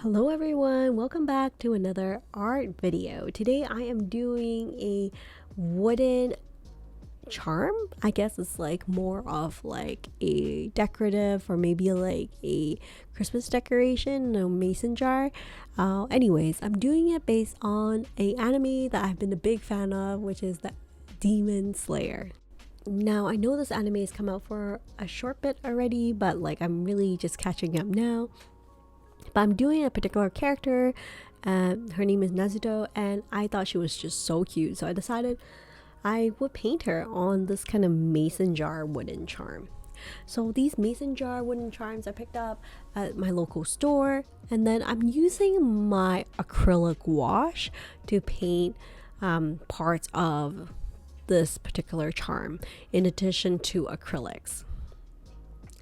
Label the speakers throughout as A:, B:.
A: Hello everyone, welcome back to another art video. Today I am doing a wooden charm. I guess it's like more of like a decorative or maybe like a Christmas decoration, a mason jar. Anyways, I'm doing it based on a anime that I've been a big fan of, which is the Demon Slayer. Now I know this anime has come out for a short bit already, but like I'm really just catching up now. But I'm doing a particular character, her name is NEZUKO, and I thought she was just so cute, so I decided I would paint her on this kind of mason jar wooden charm. So these mason jar wooden charms I picked up at my local store, and then I'm using my Acryla Gouache to paint parts of this particular charm in addition to acrylics.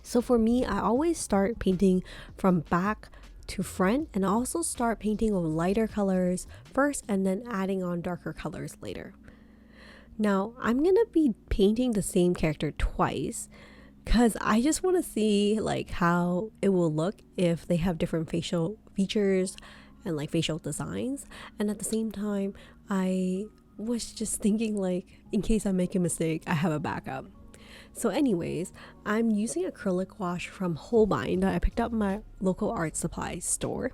A: So for me, I always start painting from back to front, and also start painting with lighter colors first and then adding on darker colors later. Now I'm gonna be painting the same character twice because I just want to see like how it will look if they have different facial features and like facial designs, and at the same time I was just thinking like in case I make a mistake I have a backup. So anyways, I'm using acrylic gouache from HOWL'S that I picked up in my local art supply store.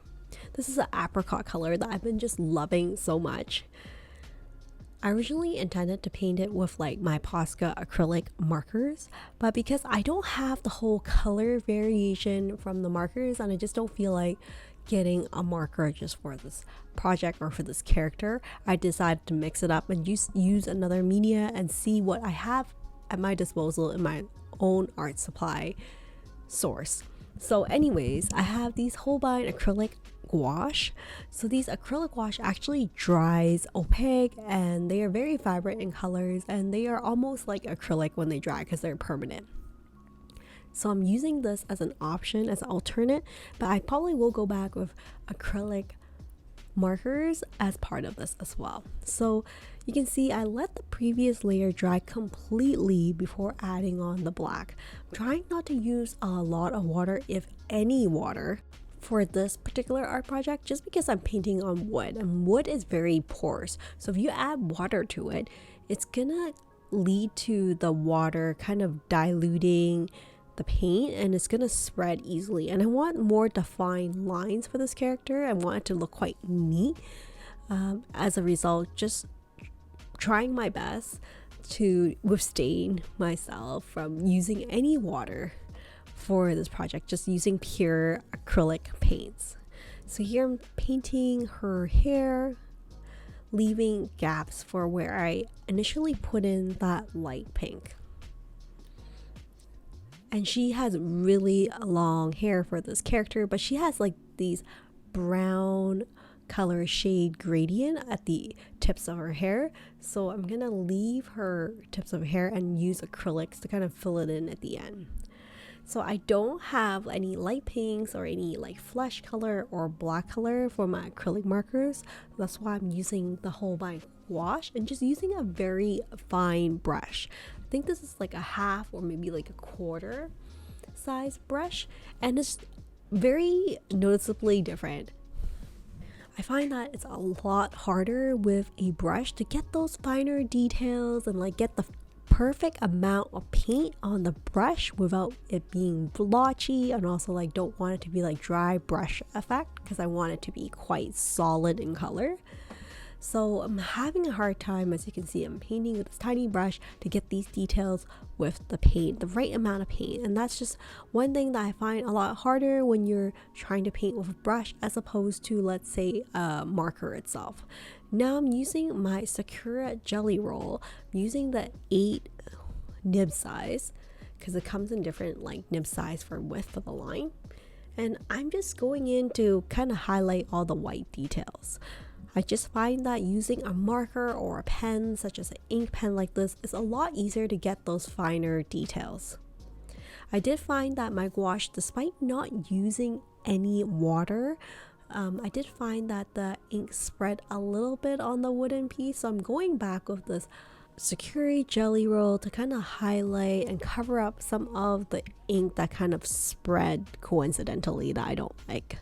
A: This is an apricot color that I've been just loving so much. I originally intended to paint it with like my Posca acrylic markers, but because I don't have the whole color variation from the markers and I just don't feel like getting a marker just for this project or for this character, I decided to mix it up and use another media and see what I have at my disposal in my own art supply source. So anyways, I have these HOWL'S acrylic gouache. So these acrylic gouache actually dries opaque and they are very vibrant in colors, and they are almost like acrylic when they dry because they're permanent. So I'm using this as an option, as an alternate, but I probably will go back with acrylic markers as part of this as well. So you can see I let the previous layer dry completely before adding on the black. I'm trying not to use a lot of water, if any water, for this particular art project, just because I'm painting on wood and wood is very porous. So if you add water to it, it's gonna lead to the water kind of diluting the paint and it's gonna spread easily, and I want more defined lines for this character. I want it to look quite neat. As a result, just trying my best to withstand myself from using any water for this project, just using pure acrylic paints. So here I'm painting her hair, leaving gaps for where I initially put in that light pink. And she has really long hair for this character, but she has like these brown color shade gradient at the tips of her hair. So I'm gonna leave her tips of hair and use acrylics to kind of fill it in at the end. So I don't have any light pinks or any like flesh color or black color for my acrylic markers. That's why I'm using the HOWL'S gouache and just using a very fine brush. I think this is like a half or maybe like a quarter size brush, and it's very noticeably different. I find that it's a lot harder with a brush to get those finer details and like get the perfect amount of paint on the brush without it being blotchy, and also like don't want it to be like dry brush effect because I want it to be quite solid in color. So I'm having a hard time, as you can see, I'm painting with this tiny brush to get these details with the paint, the right amount of paint. And that's just one thing that I find a lot harder when you're trying to paint with a brush as opposed to, let's say, a marker itself. Now I'm using my Sakura jelly roll. I'm using the 8 nib size because it comes in different like nib size for width of the line. And I'm just going in to kind of highlight all the white details. I just find that using a marker or a pen, such as an ink pen like this, is a lot easier to get those finer details. I did find that my gouache, despite not using any water, I did find that the ink spread a little bit on the wooden piece, so I'm going back with this Sakura jelly roll to kind of highlight and cover up some of the ink that kind of spread coincidentally that I don't like.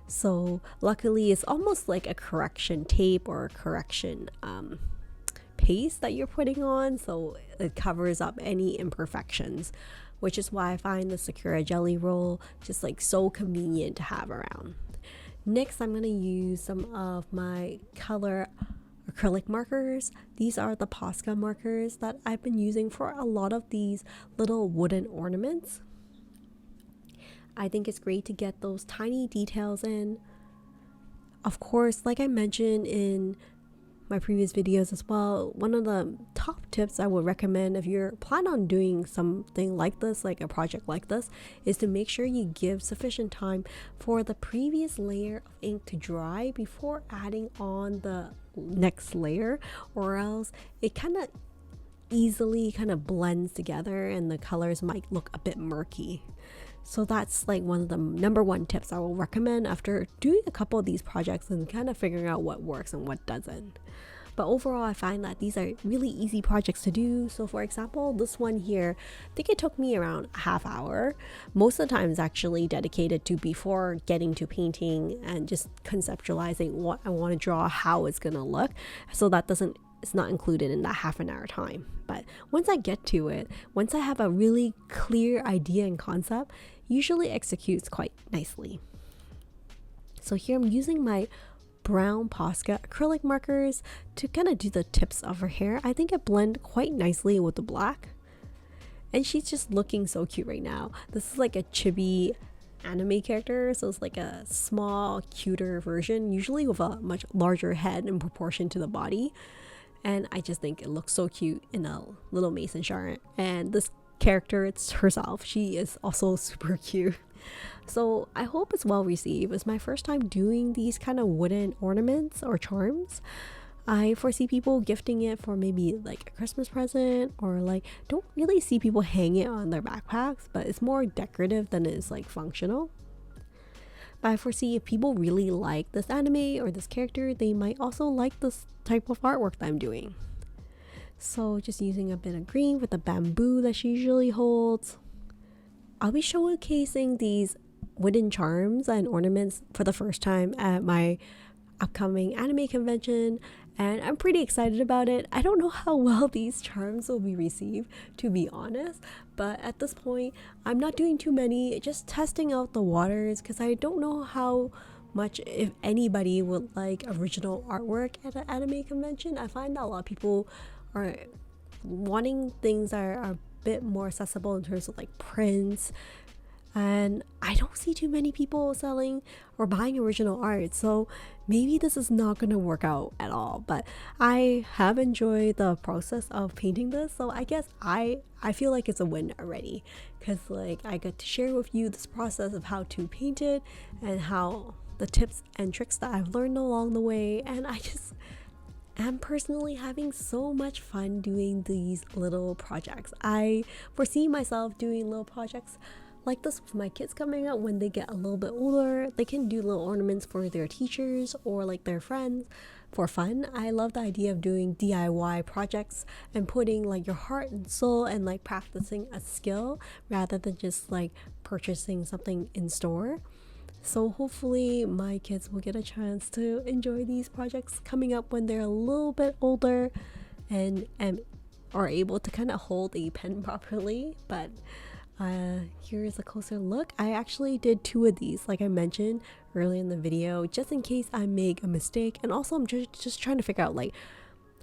A: So luckily it's almost like a correction tape or a correction paste that you're putting on, so it covers up any imperfections, which is why I find the Sakura jelly roll just like so convenient to have around. Next, I'm going to use some of my color acrylic markers. These are the Posca markers that I've been using for a lot of these little wooden ornaments. I think it's great to get those tiny details in. Of course, like I mentioned in my previous videos as well, one of the top tips I would recommend if you're planning on doing something like this, like a project like this, is to make sure you give sufficient time for the previous layer of ink to dry before adding on the next layer, or else it kind of easily blends together and the colors might look a bit murky. So that's like one of the number one tips I will recommend after doing a couple of these projects and kind of figuring out what works and what doesn't. But overall, I find that these are really easy projects to do. So for example, this one here, I think it took me around a half hour. Most of the time is actually dedicated to before getting to painting and just conceptualizing what I want to draw, how it's gonna look. So that it's not included in that half an hour time. But once I get to it, once I have a really clear idea and concept, usually executes quite nicely. So here I'm using my brown Posca acrylic markers to kind of do the tips of her hair. I think it blends quite nicely with the black. And she's just looking so cute right now. This is like a chibi anime character, so it's like a small, cuter version, usually with a much larger head in proportion to the body. And I just think it looks so cute in a little mason jar. And this character, it's herself, she is also super cute. So I hope it's well received. It's my first time doing these kind of wooden ornaments or charms. I foresee people gifting it for maybe like a Christmas present, or like don't really see people hang it on their backpacks, but it's more decorative than it is like functional. But I foresee if people really like this anime or this character, they might also like this type of artwork that I'm doing. So just using a bit of green with the bamboo that she usually holds. I'll be showcasing these wooden charms and ornaments for the first time at my upcoming anime convention, and I'm pretty excited about it. I don't know how well these charms will be received, to be honest, but at this point I'm not doing too many, just testing out the waters, because I don't know how much, if anybody, would like original artwork at an anime convention. I find that a lot of people are wanting things that are a bit more accessible in terms of like prints, and I don't see too many people selling or buying original art, so maybe this is not gonna work out at all. But I have enjoyed the process of painting this, so I guess I feel like it's a win already, because like I get to share with you this process of how to paint it and how the tips and tricks that I've learned along the way, and I just am personally having so much fun doing these little projects. I foresee myself doing little projects like this with my kids coming up when they get a little bit older. They can do little ornaments for their teachers or like their friends for fun. I love the idea of doing DIY projects and putting like your heart and soul and like practicing a skill rather than just like purchasing something in store. So hopefully my kids will get a chance to enjoy these projects coming up when they're a little bit older and are able to kind of hold a pen properly. But here's a closer look. I actually did 2 of these, like I mentioned earlier in the video, just in case I make a mistake. And also I'm just trying to figure out like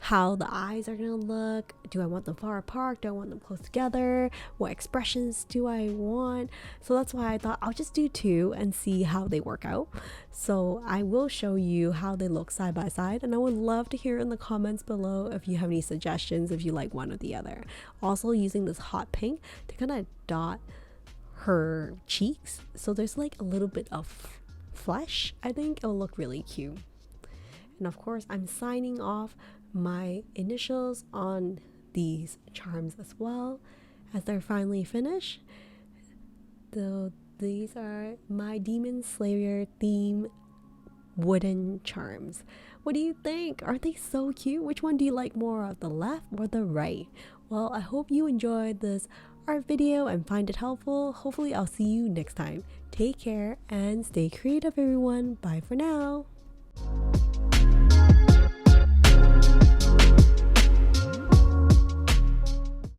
A: how the eyes are gonna look. Do I want them far apart? Do I want them close together? What expressions do I want? So that's why I thought I'll just do 2 and see how they work out. So I will show you how they look side by side, and I would love to hear in the comments below if you have any suggestions, if you like one or the other. Also using this hot pink to kind of dot her cheeks, so there's like a little bit of flesh. I think it'll look really cute. And of course I'm signing off my initials on these charms as well as they're finally finished. These are my Demon Slayer theme wooden charms. What do you think? Aren't they so cute? Which one do you like more of, the left or the right? Well, I hope you enjoyed this art video and find it helpful. Hopefully I'll see you next time. Take care and stay creative, everyone. Bye for now.